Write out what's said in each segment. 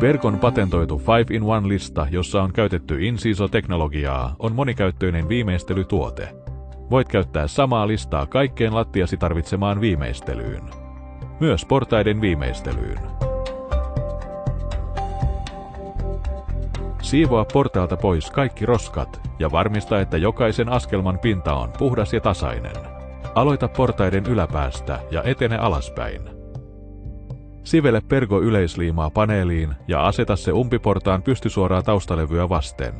Pergon patentoitu 5-in-1-lista, jossa on käytetty Inciso-teknologiaa, on monikäyttöinen viimeistelytuote. Voit käyttää samaa listaa kaikkeen lattiasi tarvitsemaan viimeistelyyn. Myös portaiden viimeistelyyn. Siivoa portaalta pois kaikki roskat ja varmista, että jokaisen askelman pinta on puhdas ja tasainen. Aloita portaiden yläpäästä ja etene alaspäin. Sivele Pergo yleisliimaa paneeliin ja aseta se umpiportaan pystysuoraa taustalevyä vasten.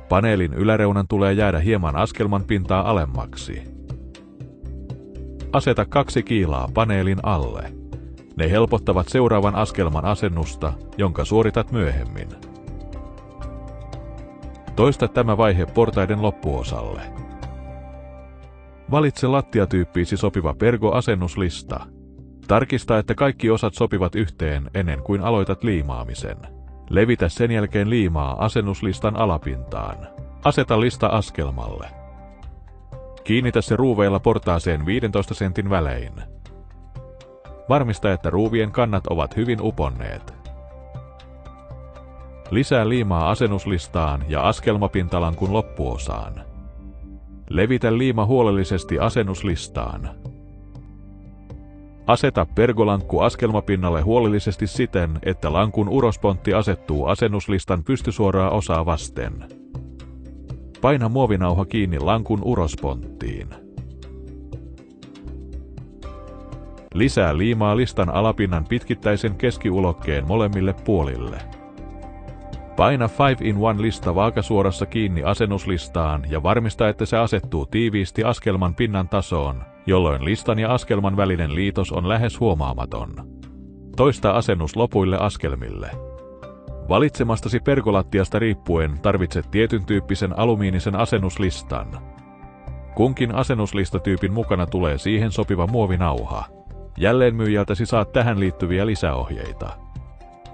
Paneelin yläreunan tulee jäädä hieman askelman pintaa alemmaksi. Aseta 2 kiilaa paneelin alle. Ne helpottavat seuraavan askelman asennusta, jonka suoritat myöhemmin. Toista tämä vaihe portaiden loppuosalle. Valitse lattiatyyppiisi sopiva Pergo-asennuslista. Tarkista, että kaikki osat sopivat yhteen ennen kuin aloitat liimaamisen. Levitä sen jälkeen liimaa asennuslistan alapintaan. Aseta lista askelmalle. Kiinnitä se ruuveilla portaaseen 15 sentin välein. Varmista, että ruuvien kannat ovat hyvin uponneet. Lisää liimaa asennuslistaan ja askelmapintalankun loppuosaan. Levitä liima huolellisesti asennuslistaan. Aseta Pergolankku askelmapinnalle huolellisesti siten, että lankun urospontti asettuu asennuslistan pystysuoraa osaa vasten. Paina muovinauha kiinni lankun urosponttiin. Lisää liimaa listan alapinnan pitkittäisen keskiulokkeen molemmille puolille. Paina 5-in-1-lista vaakasuorassa kiinni asennuslistaan ja varmista, että se asettuu tiiviisti askelman pinnan tasoon, jolloin listan ja askelman välinen liitos on lähes huomaamaton. Toista asennus lopuille askelmille. Valitsemastasi pergolattiasta riippuen tarvitset tietyn tyyppisen alumiinisen asennuslistan. Kunkin asennuslistatyypin mukana tulee siihen sopiva muovinauha. Jälleenmyyjältäsi saat tähän liittyviä lisäohjeita.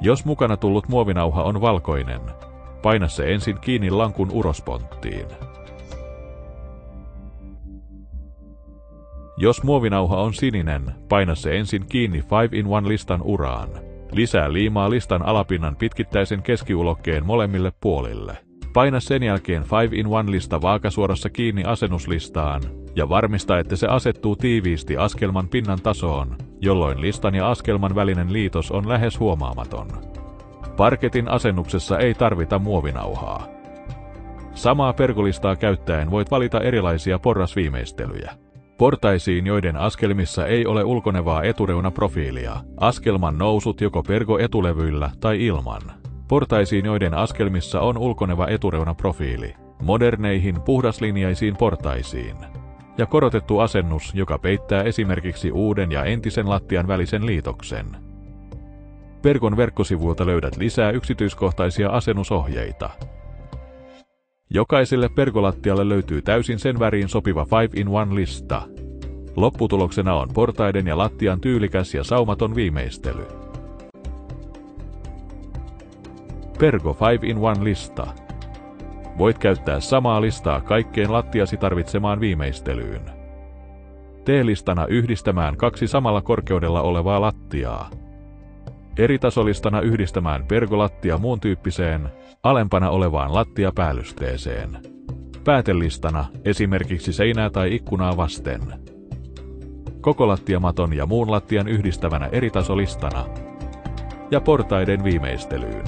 Jos mukana tullut muovinauha on valkoinen, paina se ensin kiinni lankun urosponttiin. Jos muovinauha on sininen, paina se ensin kiinni 5-in-1-listan uraan. Lisää liimaa listan alapinnan pitkittäisen keskiulokkeen molemmille puolille. Paina sen jälkeen 5-in-1-lista vaakasuorassa kiinni asennuslistaan ja varmista, että se asettuu tiiviisti askelman pinnan tasoon, jolloin listan ja askelman välinen liitos on lähes huomaamaton. Parketin asennuksessa ei tarvita muovinauhaa. Samaa pergolistaa käyttäen voit valita erilaisia porrasviimeistelyjä. Portaisiin, joiden askelmissa ei ole ulkonevaa etureunaprofiilia, askelman nousut joko Pergo-etulevyillä tai ilman. Portaisiin, joiden askelmissa on ulkoneva etureunaprofiili, moderneihin puhdaslinjaisiin portaisiin. Ja korotettu asennus, joka peittää esimerkiksi uuden ja entisen lattian välisen liitoksen. Pergon verkkosivuilta löydät lisää yksityiskohtaisia asennusohjeita. Jokaiselle pergolattialle löytyy täysin sen väriin sopiva 5-in-1-lista. Lopputuloksena on portaiden ja lattian tyylikäs ja saumaton viimeistely. Pergo 5-in-1-lista. Voit käyttää samaa listaa kaikkeen lattiasi tarvitsemaan viimeistelyyn. Tee listana yhdistämään 2 samalla korkeudella olevaa lattiaa. Eritasolistana yhdistämään pergolattia muun tyyppiseen, alempana olevaan lattiapäällysteeseen. Päätelistana esimerkiksi seinää tai ikkunaa vasten. Koko lattiamaton ja muun lattian yhdistävänä eritasolistana. Ja portaiden viimeistelyyn.